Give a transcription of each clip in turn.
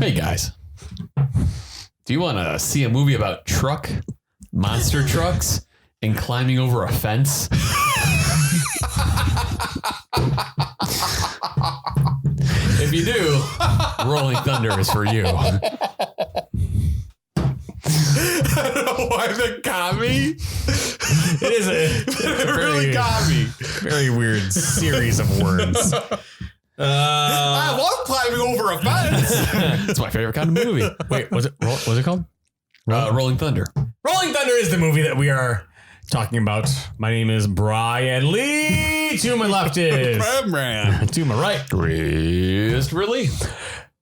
Hey guys, do you want to see a movie about monster trucks, and climbing over a fence? If you do, Rolling Thunder is for you. I don't know why that got me. It is it really got me. Very weird series of words. I love climbing over a fence. It's my favorite kind of movie. Wait, what's it called? Rolling Thunder. Rolling Thunder is the movie that we are talking about. My name is Brian Lee. To my left is Brandan. to my right. Chris Ridley.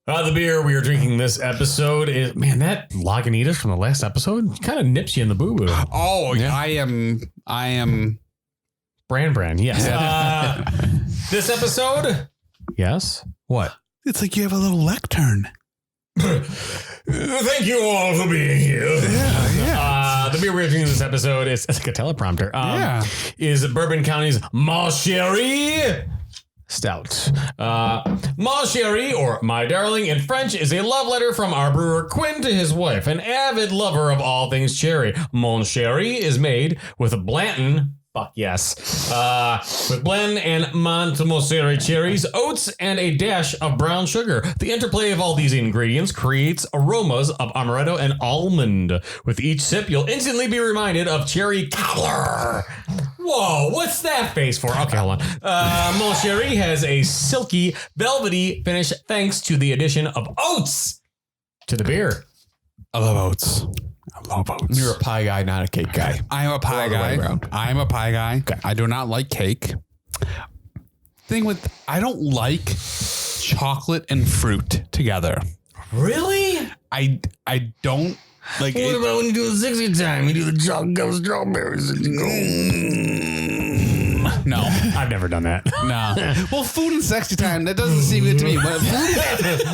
The beer we are drinking this episode is, man, that Lagunitas from the last episode kind of nips you in the boo-boo. Oh, yeah. I am. Brand, yes. This episode, yes. What? It's like you have a little lectern. Thank you all for being here. Yeah. The beer we're drinking this episode is, it's like a teleprompter. Is Bourbon County's Malcherie Stout. Malcherie, or My Darling in French, is a love letter from our brewer Quinn to his wife, an avid lover of all things cherry. Mon Chéri is made with a Blanton. Fuck yes. With blend and Montemoseri cherries, oats, and a dash of brown sugar. The interplay of all these ingredients creates aromas of amaretto and almond. With each sip, you'll instantly be reminded of cherry color. Whoa, what's that face for? Okay, hold on. Mon Chéri has a silky, velvety finish thanks to the addition of oats to the beer. I love oats. I love oats. You're a pie guy, not a cake guy. I am a pie guy. I'm a pie guy. Okay. I do not like cake. I don't like chocolate and fruit together. Really? I don't like. What about when you do the 60 time? You do the chocolate strawberries. No, I've never done that. No. Well, food and sexy time, that doesn't seem good to me. But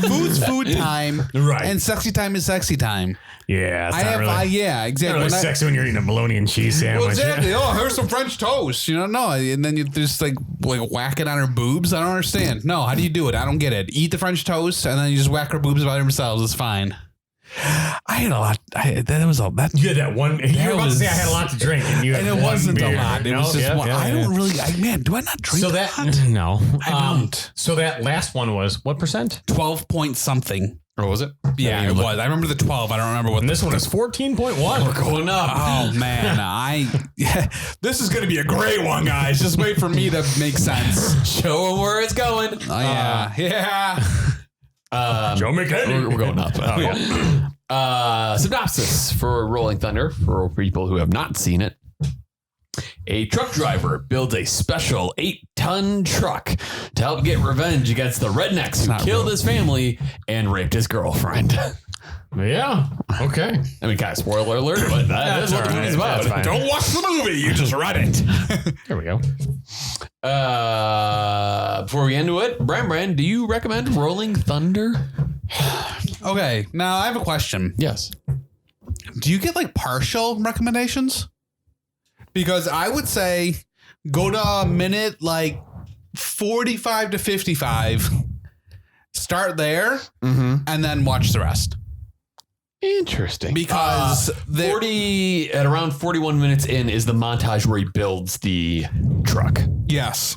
food's food time. Right. And sexy time is sexy time. Yeah. It's yeah, exactly. Not really sexy when you're eating a bologna and cheese sandwich. Well, exactly. Oh, here's some French toast. No. And then you just like whack it on her boobs. I don't understand. No, how do you do it? I don't get it. Eat the French toast and then you just whack her boobs by themselves. It's fine. I had a lot. That was all. You had that one. You were about to say I had a lot to drink, and it wasn't beer. a lot. It was just one. I don't really. Man, do I not drink so that? No, I don't. So that last one was what percent? 12 point something. Or was it? Yeah, it was. I remember the 12. I don't remember what. And this one is 14.1. We're going up. Oh man, this is gonna be a great one, guys. Just wait for me to make sense. Show them where it's going. Oh yeah. Joe McKenny. We're going up. Synopsis for Rolling Thunder for people who have not seen it. A truck driver builds a special 8-ton truck to help get revenge against the rednecks who killed his family and raped his girlfriend. Yeah. Okay. I mean, kind of spoiler alert, but that is what the movie's about. Don't watch the movie. You just read it. There we go. Before we get into it, Brand, do you recommend Rolling Thunder? Okay. Now I have a question. Yes. Do you get like partial recommendations? Because I would say go to a minute like 45 to 55, start there, and then watch the rest. Interesting. Because at around 41 minutes in is the montage where he builds the truck. Yes.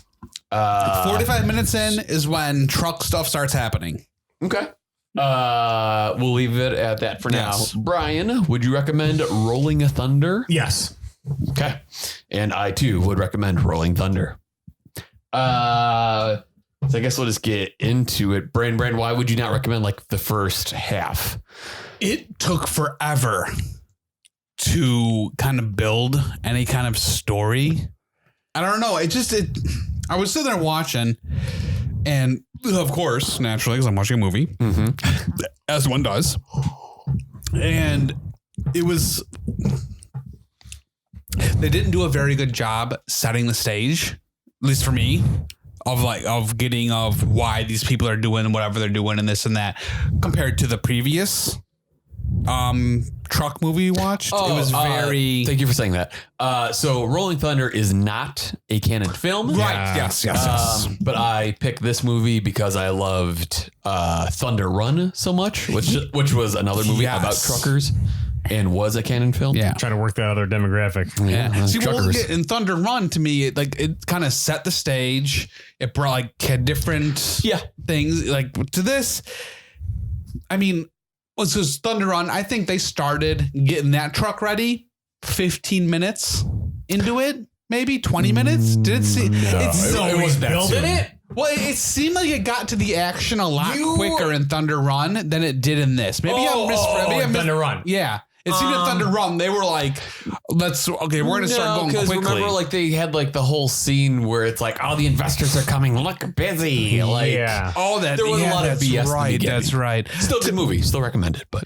45 minutes in is when truck stuff starts happening. Okay. We'll leave it at that for now. Brian, would you recommend Rolling Thunder? Yes. Okay. And I too would recommend Rolling Thunder. So I guess we'll just get into it. Brand, why would you not recommend like the first half? It took forever to kind of build any kind of story. I don't know. I was sitting there watching, and of course, naturally, because I'm watching a movie, as one does. And it was, they didn't do a very good job setting the stage, at least for me, of why these people are doing whatever they're doing and this and that, compared to the previous truck movie you watched? It was very. Thank you for saying that. So Rolling Thunder is not a canon film. Right. Yes. But I picked this movie because I loved Thunder Run so much, which was another movie about truckers and was a canon film. Yeah. Trying to work that other demographic. Yeah. See, truckers. in Thunder Run, to me, it kind of set the stage. It brought different things to this. I mean, was this Thunder Run? I think they started getting that truck ready 15 minutes into it, maybe 20 minutes. Did it seem? It was building it. Well, it seemed like it got to the action a lot quicker in Thunder Run than it did in this. Maybe I'm Thunder Run. Yeah. It seemed in Thunder Run, they were like, we're going to start going quickly. Remember, they had the whole scene where it's all the investors are coming, look busy. There was a lot of BS. Right, that's right. Still good movie, still recommend it. But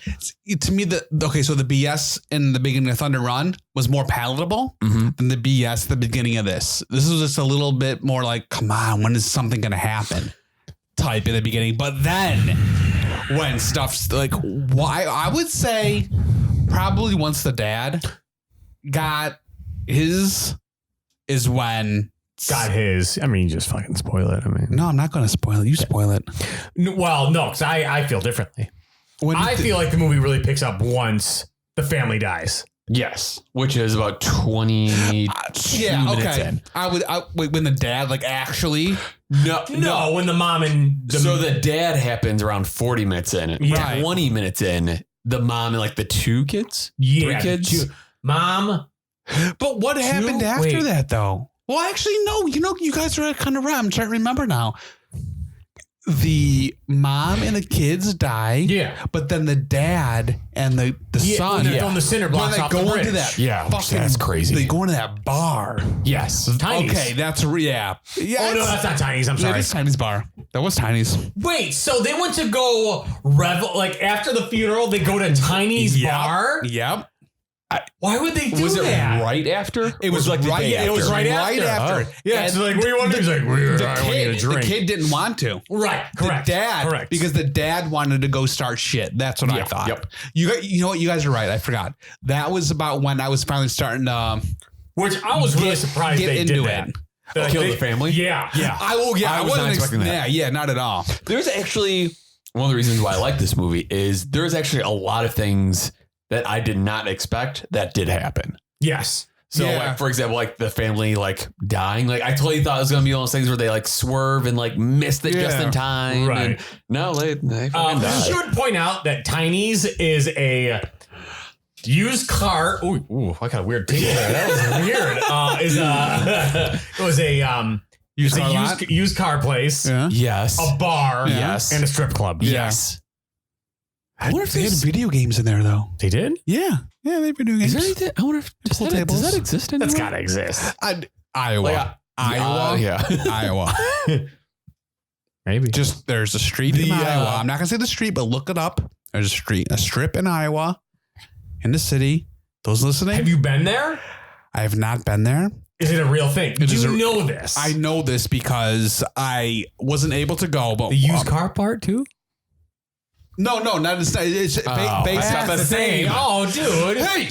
to me, so the BS in the beginning of Thunder Run was more palatable than the BS at the beginning of this. This was just a little bit more come on, when is something going to happen? Type in the beginning. But then when stuff's why I would say probably once the dad got his is when got his. I mean, you just fucking spoil it. I mean, no, I'm not going to spoil it. You spoil it. Well, no, because I feel differently. I feel like the movie really picks up once the family dies. yes, which is about 20 minutes in. When the dad actually No, when the mom and the dad happens around 40 minutes in. Yeah. 20 minutes in, the mom and the two kids? Yeah, 3 kids? Mom. But what happened after that, though? Well, actually, no. You guys are kind of right. I'm trying to remember now. The mom and the kids die. Yeah. But then the dad and the son. When they're throwing the cinder blocks off the go bridge. into that. Yeah, that's crazy. They go into that bar. Yes. Tiny's. Okay, that's yeah. Oh, no, that's not Tiny's. I'm sorry. It is Tiny's bar. That was Tiny's. Wait, so they went to go revel, after the funeral, they go to Tiny's bar? Yep. Why would they do Was it that? right after? It was the right. day It was after? right after. Yeah, it's what do you want to do? He's like, I want you to The drink. kid didn't want to. Right, correct. The dad, correct. because the dad wanted to go start shit. That's what I thought. Yep. You know what? You guys are right. I forgot. That was about when I was finally starting to Which I was really surprised get they into did it. that. Kill the family? Yeah. I was wasn't not expecting that. Yeah, not at all. There's actually one of the reasons why I like this movie is there's actually a lot of things that I did not expect that did happen. Yes. So, for example, the family dying. I totally thought it was gonna be one of those things where they swerve and missed it just in time. Right. And no, they fucking We died. should point out that Tiny's is a used car. Ooh, what kind of weird tape there? That was weird. It was a used car place, Yeah. Yes. a bar, Yes. and a strip club. Yes. I wonder if they had video games in there though. They did? Yeah, they had video games. Is there anything? I wonder if Pool tables. does that exist anymore? That's gotta exist. Iowa. Iowa. Yeah. Iowa. Maybe. Just there's a street in Iowa. I'm not gonna say the street, but look it up. There's a strip in Iowa, in the city. Those listening, Have you been there? I have not been there. Is it a real thing? Do you know this? I know this because I wasn't able to go. But the used car part too? No, not it's based That's on the thing. Oh, dude. Hey,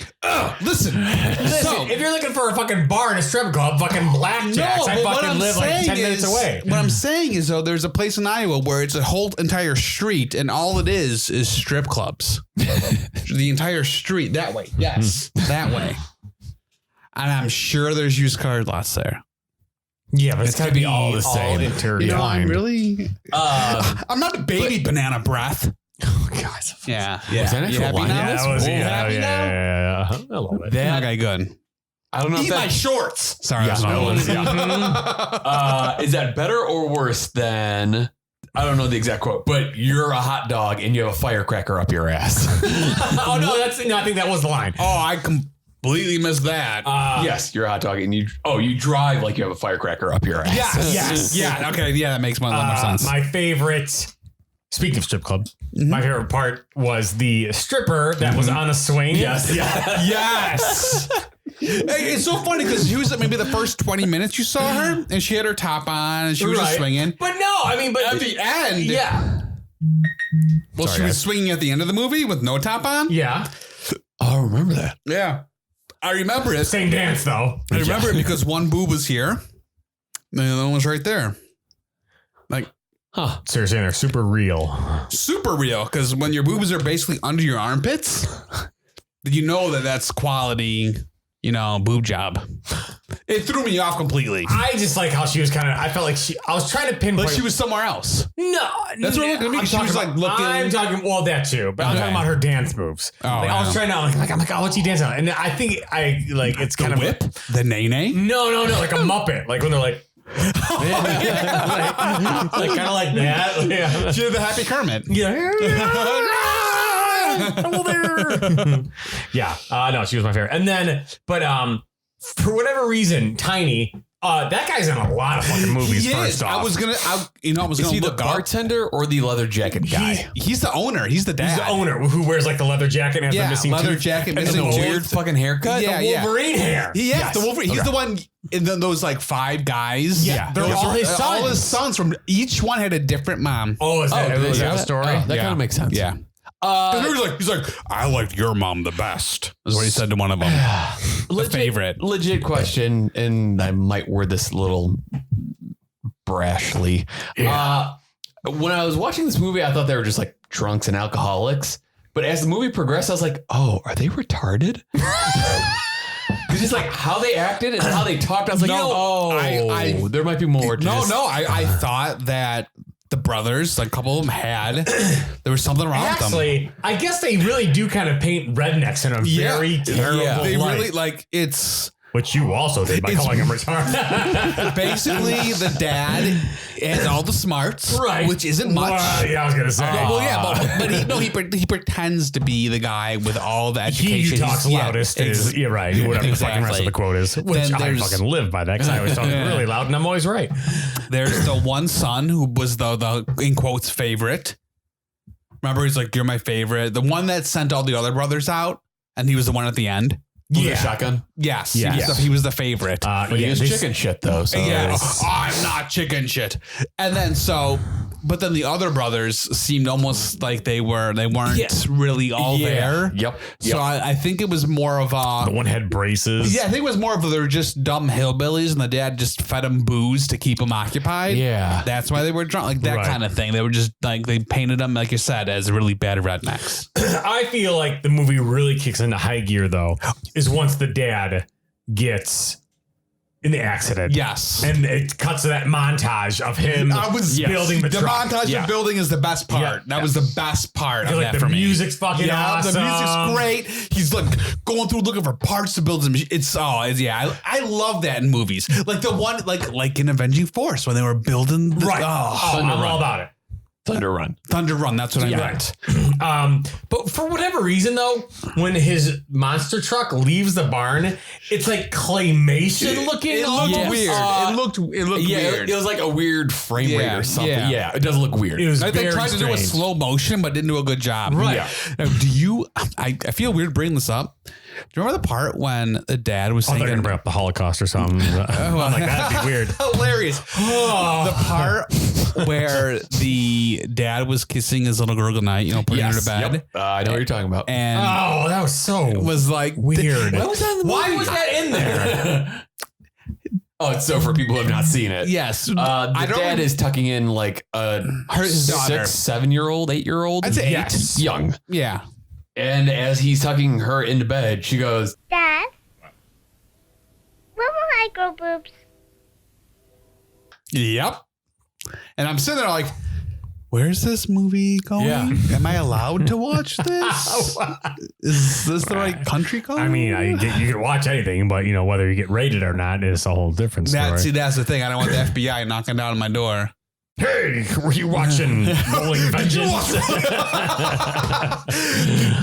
listen. Listen, if you're looking for a fucking bar and a strip club, fucking blackjacks, I fucking live 10 minutes away. What I'm saying is, though, there's a place in Iowa where it's a whole entire street, and all it is strip clubs. The entire street that way. Yes, that way. And I'm sure there's used car lots there. Yeah, but it's gotta be all the same. intertwined. Really? I'm not a baby banana breath. Oh, God. Yeah. Was that You actual happy line? now? That was, Happy now? yeah. I love it. Okay, good. I don't know Eat if my shorts. Sorry, Yeah, that's another one. is that better or worse than, I don't know the exact quote, but you're a hot dog and you have a firecracker up your ass? Oh, no, I think that was the line. Oh, I completely missed that. Yes, you're a hot dog and you drive like you have a firecracker up your ass. Yes. Yeah. Okay. Yeah, that makes more sense. My favorite, speaking of strip clubs, my favorite part was the stripper that was on a swing. Yes. Yes. Hey, it's so funny because she was maybe the first 20 minutes you saw her and she had her top on and she was just swinging. But no, I mean, but At the end, yeah. Well, Sorry, she was guys. swinging at the end of the movie with no top on. Yeah. Oh, I remember that. Yeah. I remember it. Same dance, though. I remember it because one boob was here and the other one was right there. Like, Seriously, they're super real. super real. Because when your boobs are basically under your armpits, you know that's quality, boob job. It threw me off completely. I just like how she was kind of. I felt like I was trying to pinpoint. Like she was somewhere else. No, That's what it looked like. She was like looking. I'm talking. Well, that too, but I'm talking about her dance moves. Oh, I was trying to. I'm like, oh, what's he dancing on? And I think it's kind of whip, the nay. No, like a Muppet, like when they're like. like kind of like that. Yeah. She did the Happy Kermit. Yeah. Hello there. Yeah. No, she was my favorite. And then, but for whatever reason, Tiny. That guy's in a lot of fucking movies. First off, I was gonna Is he the look bartender or the leather jacket guy? He's the owner. He's the dad. He's the owner who wears like the leather jacket and has the missing leather tooth jacket, and missing the Weird fucking haircut. Yeah, the Wolverine hair. Yes, the Wolverine. He's the one in those like 5 guys. Yeah, they're all his sons. All his sons from each one had a different mom. Oh, is that a story? That kind of makes sense. Yeah. He's like, I liked your mom the best. Is what he said to one of them. Favorite. Legit question, and I might word this a little brashly. Yeah. When I was watching this movie, I thought they were just like drunks and alcoholics. But as the movie progressed, I was like, oh, are they retarded? It's just like how they acted and how they talked. I was like, there might be more to this. I thought that the brothers, like a couple of them there was something wrong with them. Actually, I guess they really do kind of paint rednecks in a very terrible They light. really like it's. Which you also did by calling him retarded. Basically, the dad has all the smarts, Right. which isn't much. Yeah, I was gonna say. But he pretends to be the guy with all the education. He who talks loudest is right. Whatever the fucking rest of the quote is, which Then I there's- fucking live by that because I always talk really loud and I'm always right. There's the one son who was the in quotes favorite. Remember, he's like, "You're my favorite." The one that sent all the other brothers out, and he was the one at the end. The shotgun. Yes, Yes. He was the favorite. But he was chicken shit though. So I'm not chicken shit. And then but then the other brothers seemed almost like they weren't really all there. Yep. So I think it was more of The one had braces. I think it was more of they're just dumb hillbillies, and the dad just fed them booze to keep them occupied. Yeah. That's why they were drunk, like that Right. kind of thing. They were just like they painted them, like you said, as really bad rednecks. I feel like the movie really kicks into high gear though, is once the dad gets in the accident. Yes. And it cuts to that montage of him building the truck. montage of building is the best part. Yeah. That was the best part of Like that for the me. music's fucking awesome. The music's great. He's like going through looking for parts to build them. I love that in movies. Like the one like in Avenging Force when they were building the, Right. I'm all about it. Thunder Run. Thunder Run. That's what I meant. But for whatever reason, though, when his monster truck leaves the barn, it's like claymation looking. It looked almost. weird. It looked weird. It was like a weird frame rate or something. yeah. It does look weird. It was They very tried to do a strange. slow motion, but didn't do a good job. Right. Yeah. Now, I feel weird bringing this up. Do you remember the part when the dad was They're saying gonna bring up the Holocaust or something. I'm like, that'd be weird. hilarious. The part where the dad was kissing his little girl goodnight, putting her to bed. Yep. I know what you're talking about. And Oh, that was so it was like weird. Why was that in the Why movie? was that in there? Oh, it's so for people who have not seen it. Yes. The dad is tucking in like his daughter. 7-year-old, 8-year-old. I'd say Yes. Young. Yeah. And as he's tucking her into bed, she goes, Dad, when will I grow boobs? Yep. And I'm sitting there like, where's this movie going? Yeah. Am I allowed to watch this? Is this the right country code? I mean, you can watch anything, but whether you get rated or not is a whole different story. That's the thing. I don't want the FBI knocking down on my door. Hey, were you watching Rolling Vengeance?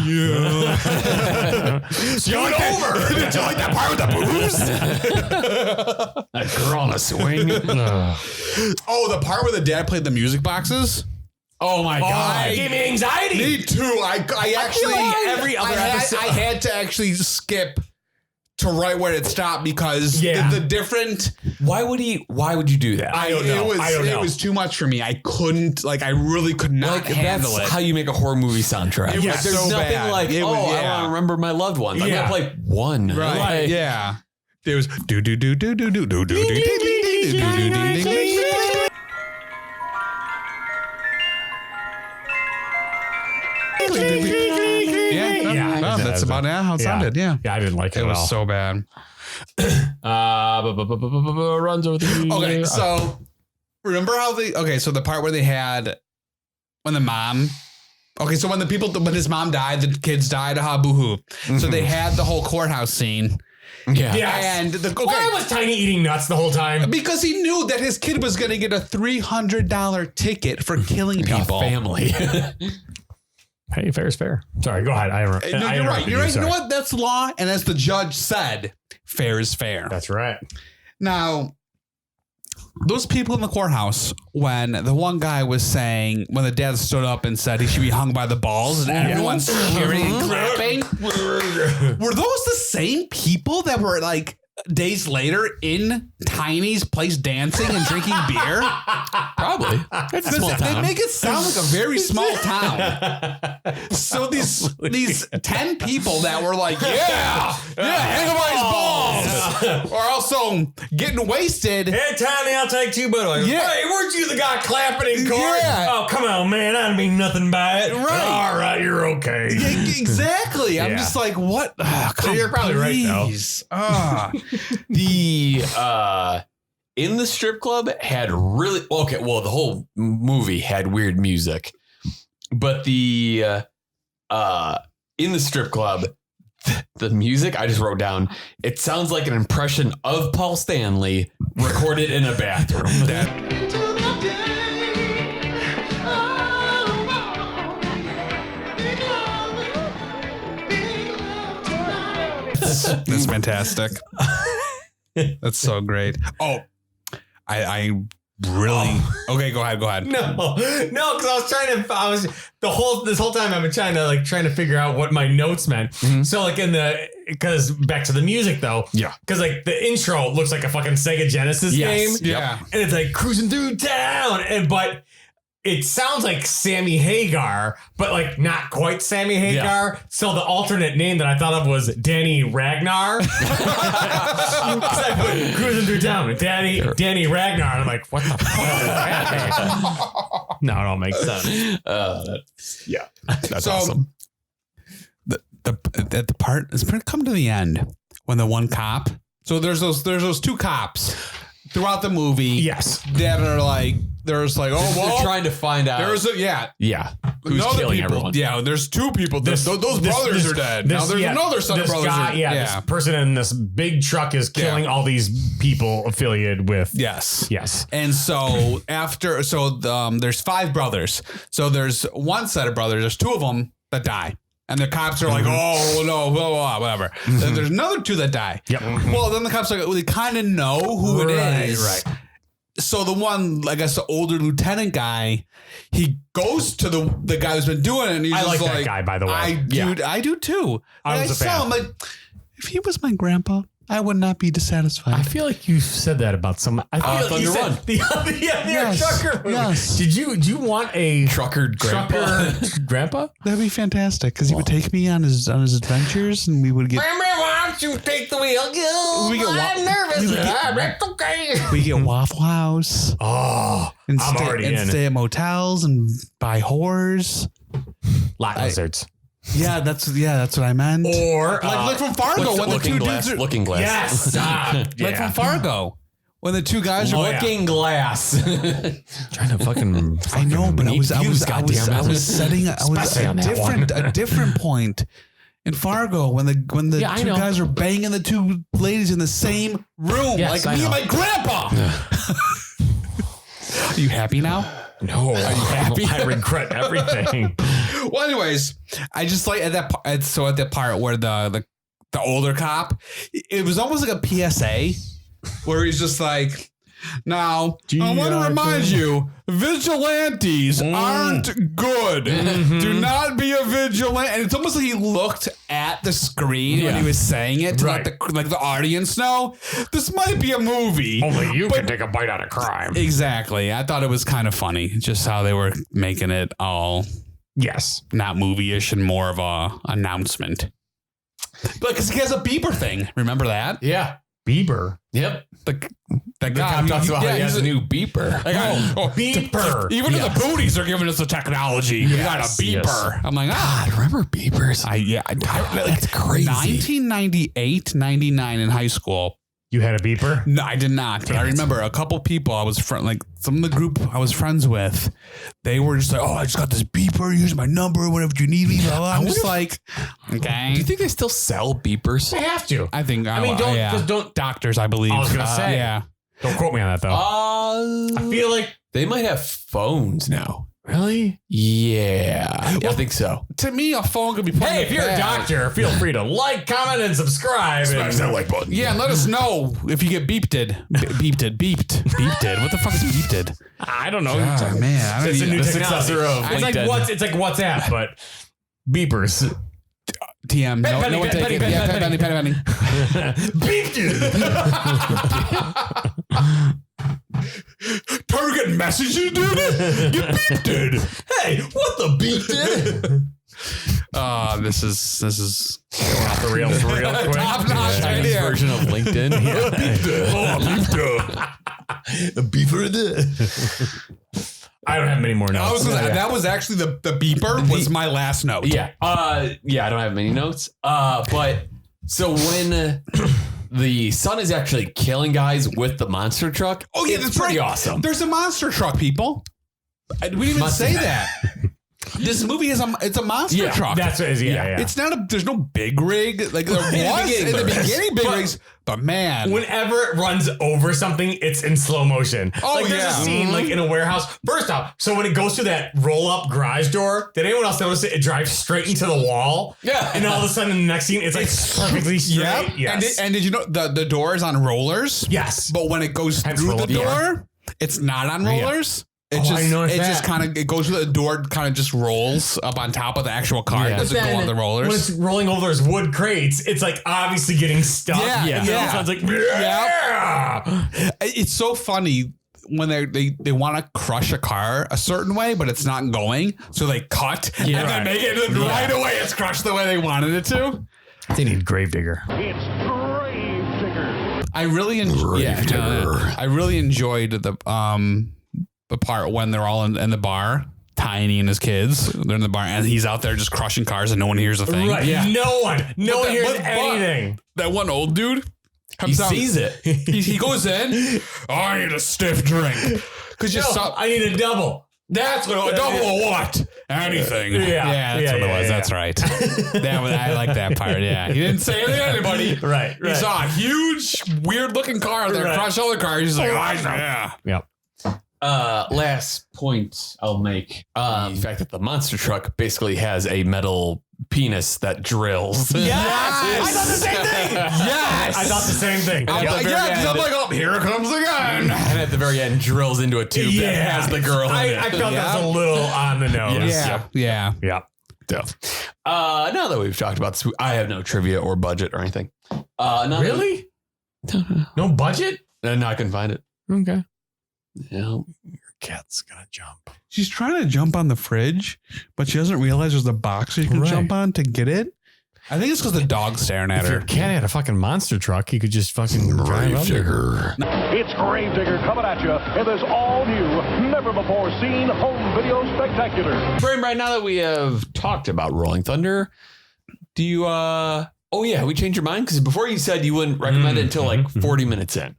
Yeah. Start over. Did you like that part with the boobs? that girl on a swing. Oh, the part where the dad played the music boxes? Oh my God. It gave me anxiety. Me too. I actually like every other episode- I had to actually skip to right where it stopped because the different. Why would you do that? I don't know. It was too much for me. I couldn't, I really could not handle that's it. how you make a horror movie soundtrack. It was There's so nothing bad. like, I want to remember my loved ones. I'm going to play one. Right. Yeah. There was do do do do do do do do do do. Yeah, that's about how it sounded. Yeah, I didn't like it. It at was all. so bad. Runs over the. Okay, so remember how so the part where they had when the mom. Okay, so when his mom died, the kids died. Boo hoo. So they had the whole courthouse scene. Yeah. Yes. And why was Tiny eating nuts the whole time? Because he knew that his kid was going to get a $300 ticket for killing people. Family. Hey, fair is fair. Sorry, go ahead. You're right. You're right. You know what? That's law. And as the judge said, fair is fair. That's right. Now, those people in the courthouse, when the one guy was saying, when the dad stood up and said he should be hung by the balls and everyone's cheering and clapping, were those the same people that were days later in Tiny's place dancing and drinking beer? Probably. It's a small town. They make it sound like a very small town. So these 10 people that were hang by his balls, are also getting wasted. Hey, Tiny, I'll take two, but hey, weren't you the guy clapping in court? Yeah. Oh, come on, man, I didn't mean nothing by it. Right. All right, you're okay. Yeah, exactly. I'm just like, what? You're probably right, though. The in the strip club had really the whole movie had weird music, but the in the strip club the music I just wrote down, it sounds like an impression of Paul Stanley recorded in a bathroom. That's fantastic. That's so great. Oh, I really. Okay, go ahead. No, because this whole time I've been trying to figure out what my notes meant. Mm-hmm. So because back to the music though. Yeah. Because the intro looks like a fucking Sega Genesis game. Yeah. And it's cruising through town, but it sounds like Sammy Hagar, but not quite Sammy Hagar. Yeah. So the alternate name that I thought of was Danny Ragnar. I put cruising through town, Danny Ragnar. And I'm like, what the fuck is that? No, it all makes sense. That's awesome. The part is going to come to the end when the one cop. So there's those two cops throughout the movie. Yes, that are they're trying to find out. There's who's killing everyone. Yeah, there's two people. Those brothers are dead. Now there's another set of brothers. This person in this big truck is killing all these people affiliated with. Yes. And so there's 5 brothers. So there's one set of brothers. There's 2 of them that die. And the cops are oh, no, blah, blah, whatever. Then there's another 2 that die. Yep. Well, then the cops are they kind of know who it is. Right. So the one, I guess, the older lieutenant guy, he goes to the guy who's been doing it. And he's I just like that guy, by the way. I do too. I was a fan. Him if he was my grandpa, I would not be dissatisfied. I feel like you said that about someone. I feel like you said the trucker movie. Yes. Did you want a trucker grandpa? That'd be fantastic because he would take me on his adventures and we would get. Why don't you take the wheel? I'm nervous. It's okay. We get Waffle House. Oh, I'm already in. Stay at motels and buy whores. Lot lizards. Yeah, that's what I meant. Or like from Fargo when the 2 dudes are Looking Glass. Yes. From Fargo when the 2 guys are Looking Glass. Trying to fucking I know, but I was setting a different point in Fargo when the 2 guys are banging the 2 ladies in the same room, yes, me and my grandpa. Are you happy now? No, are you happy? I regret everything. Well, anyways, I just at that part. So at that part where the older cop, it was almost like a PSA, where he's just Now, I want to remind you, vigilantes aren't good. Do not be a vigilante. And it's almost like he looked at the screen when he was saying it to let the audience know this might be a movie. Only you can take a bite out of crime. Exactly. I thought it was kind of funny, just how they were making it all not movie-ish and more of a announcement. But because he has a beeper thing. Remember that? Yeah. Bieber. Yep. The guy talks about how he has a new beeper. Beeper. Even the booties are giving us the technology. We got a beeper. Yes. I'm like, God, remember beepers? That's crazy. 1998, 99 in high school. You had a beeper? No, I did not. But I remember a couple people I was some of the group I was friends with, they were just like, oh, I just got this beeper. Here's my number. Whenever you need me. Blah, blah. I'm just like, okay. Do you think they still sell beepers? They have to. I think. I mean, don't doctors, I believe. I was gonna say, yeah. Don't quote me on that though. I feel like they might have phones now. Really? Yeah, I think so. To me, a phone could be put Hey, if you're a doctor, feel free to like, comment, and subscribe. Smash that like button. Yeah, and let us know if you get beeped. Beeped. What the fuck is beeped? I don't know. Oh, man, I don't It's a even- new the technology. successor of LinkedIn. It's like WhatsApp, but beepers. TM. Penny, No one take it. Yeah, penny. Beeped Target messages, dude. You beeped. Hey, what the beeped? This is Off the rails real quick. top notch right Chinese here. version of LinkedIn. I don't have many more notes. That was actually the beeper was my last note. Yeah. I don't have many notes. But so when the son is actually killing guys with the monster truck, it's pretty awesome. There's a monster truck, people. We didn't even say that. This movie is it's a monster truck. That's what it is. Yeah. It's not there's no big rig like there was in the beginning big rigs, but man. Whenever it runs over something, it's in slow motion. Oh, there's a scene like in a warehouse. First off, so when it goes through that roll-up garage door, did anyone else notice it? It drives straight into the wall. Yeah. And all of a sudden in the next scene, it's like perfectly straight. Yep. Yes. And did you know the door is on rollers? Yes. But when it goes Hence through the roll-up door, it's not on rollers. It I it goes through the door, kind of just rolls up on top of the actual car. It doesn't go on the rollers. When it's rolling over those wood crates, it's like obviously getting stuck. Yeah. And then all of a sudden it's like, It's so funny when they want to crush a car a certain way, but it's not going. So they cut and then make it right away. It's crushed the way they wanted it to. They need Gravedigger. It's Gravedigger. I really enjoyed the part when they're all in the bar. Tiny and his kids, they're in the bar, and he's out there just crushing cars, and no one hears a thing. Right. Yeah. No one hears anything. That one old dude He sees it. He goes in. Oh, I need a stiff drink. Because I need a double. That's what a double of what? Anything. Yeah. That's what it was. That's right. I like that part. Yeah. He didn't say anything to anybody. Right. He saw a huge, weird looking car there, crush other cars. He's like, yeah. Yep. Last point I'll make. The fact that the monster truck basically has a metal penis that drills. Yes! I thought the same thing. Yes. I thought the same thing. Because I'm like, oh, here it comes again. And at the very end, drills into a tube that has the girl in it. I felt that was a little on the nose. Yeah. Now that we've talked about this, I have no trivia or budget or anything. Really? No budget? No, I couldn't find it. Okay. Yeah. Your cat's gonna jump. She's trying to jump on the fridge, but she doesn't realize there's a box she can jump on to get it. I think it's because the dog's staring at If her. your cat had a fucking monster truck, he could just fucking drive up there. It's Gravedigger coming at you in this all-new, never-before-seen home video spectacular. Brian, now that we have talked about Rolling Thunder, do you, we changed your mind? Because before you said you wouldn't recommend it until like 40 minutes in.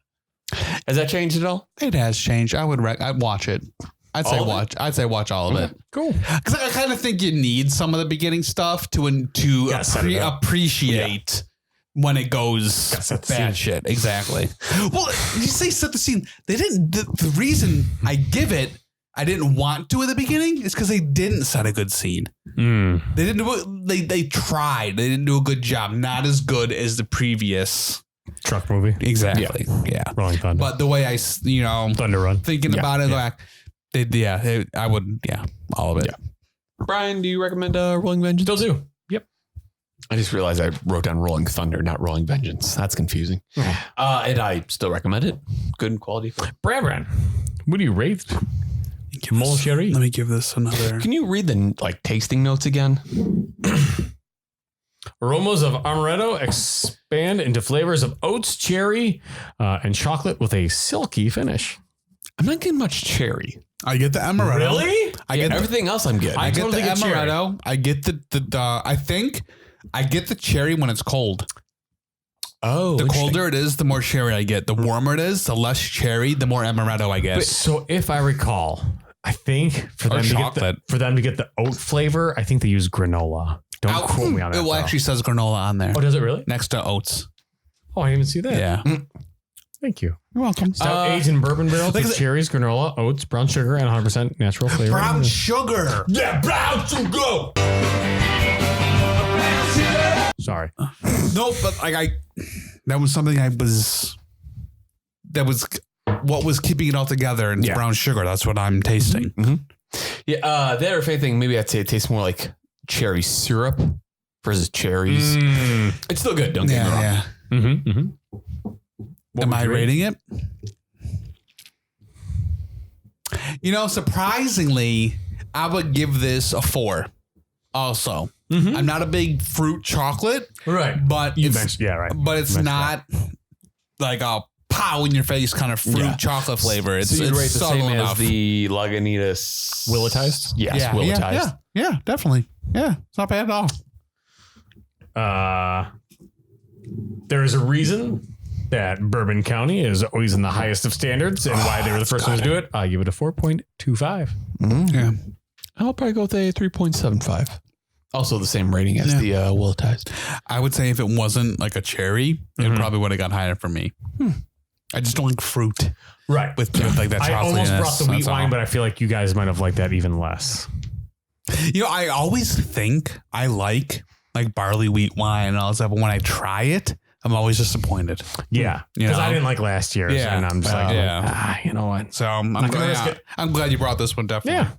Has that changed at all? It has changed. I'd watch it. I'd say watch all of it. Cool. Because I kind of think you need some of the beginning stuff to appreciate when it goes bad shit. Exactly. Well, you say set the scene. They didn't. The reason I didn't want to at the beginning is because they didn't set a good scene. They didn't do it. They tried. They didn't do a good job. Not as good as the previous Truck movie. Exactly. Yeah. Rolling Thunder. But the way I, Thunder Run. thinking about it, I would, all of it. Yeah. Brian, do you recommend Rolling Vengeance? Still do. Yep. I just realized I wrote down Rolling Thunder, not Rolling Vengeance. That's confusing. And I still recommend it. Good quality film. Brandan, what do you rate? Mon Chéri. Let me give this another. Can you read the tasting notes again? Aromas of amaretto expand into flavors of oats, cherry, and chocolate with a silky finish. I'm not getting much cherry. I get the amaretto. Really? I get everything else I'm getting. I get totally the get cherry. amaretto. I get the I think I get the cherry when it's cold. Oh, The colder it is, the more cherry I get. The warmer it is, the less cherry, the more amaretto I get. So if I recall, I think for them to get the oat flavor, I think they use granola. Don't quote me on that. It actually says granola on there. Oh, does it really? Next to oats. Oh, I didn't even see that. Yeah. Thank you. You're welcome. Stout aged in bourbon barrels with cherries, granola, oats, brown sugar, and 100% natural flavor. Brown sugar. Yeah, brown sugar. Sorry. No, but that was something what was keeping it all together, and it's brown sugar. That's what I'm tasting. Mm-hmm. Yeah. The other favorite thing, maybe I'd say it tastes more like cherry syrup versus cherries. It's still good. Don't get me wrong. Yeah. Mm-hmm. Mm-hmm. Am I rating it? Surprisingly, I would give this a 4. Also, I'm not a big fruit chocolate, right? But But it's not like a pow in your face kind of fruit chocolate flavor. It's rate the same enough. as the Lagunitas Willetized. Yes, Willetized. Yeah, definitely. Yeah, it's not bad at all. There is a reason that Bourbon County is always in the highest of standards, and why they were the first ones to do it. I give it a 4.25. Yeah. I'll probably go with a 3.75. Also the same rating as the Willetized. I would say if it wasn't like a cherry, it probably would have got higher for me. I just don't like fruit. Right. With like that chocolate. I almost brought the wheat wine, but I feel like you guys might have liked that even less. I always think I like barley wheat wine and all that stuff, but when I try it, I'm always disappointed. Yeah. Because I didn't like last year's. Yeah. And I'm just you know what? So I'm glad you brought this one, definitely. Yeah.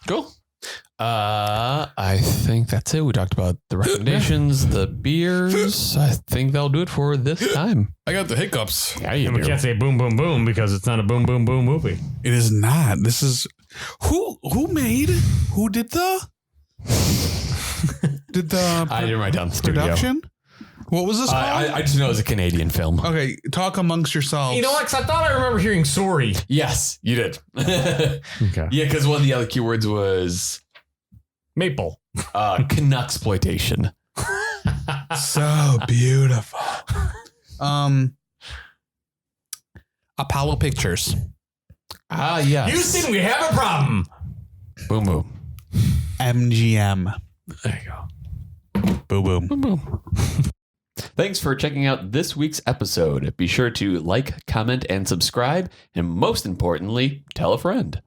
Cool. I think that's it. We talked about the recommendations, the beers. I think that'll do it for this time. I got the hiccups. Yeah, and we can't say boom, boom, boom because it's not a boom, boom, boom movie. It is not. This is who did the I didn't write down the production. What was this called? I just know it was a Canadian film. Okay, talk amongst yourselves. You know what? 'Cause I thought I remember hearing sorry. Yes, you did. Okay. Yeah, because one of the other keywords was maple. Canucksploitation. So beautiful. Apollo Pictures. Yes. Houston, we have a problem. Boom, boom. MGM. There you go. Boom, boom. Boom, boom. Thanks for checking out this week's episode. Be sure to like, comment, and subscribe. And most importantly, tell a friend.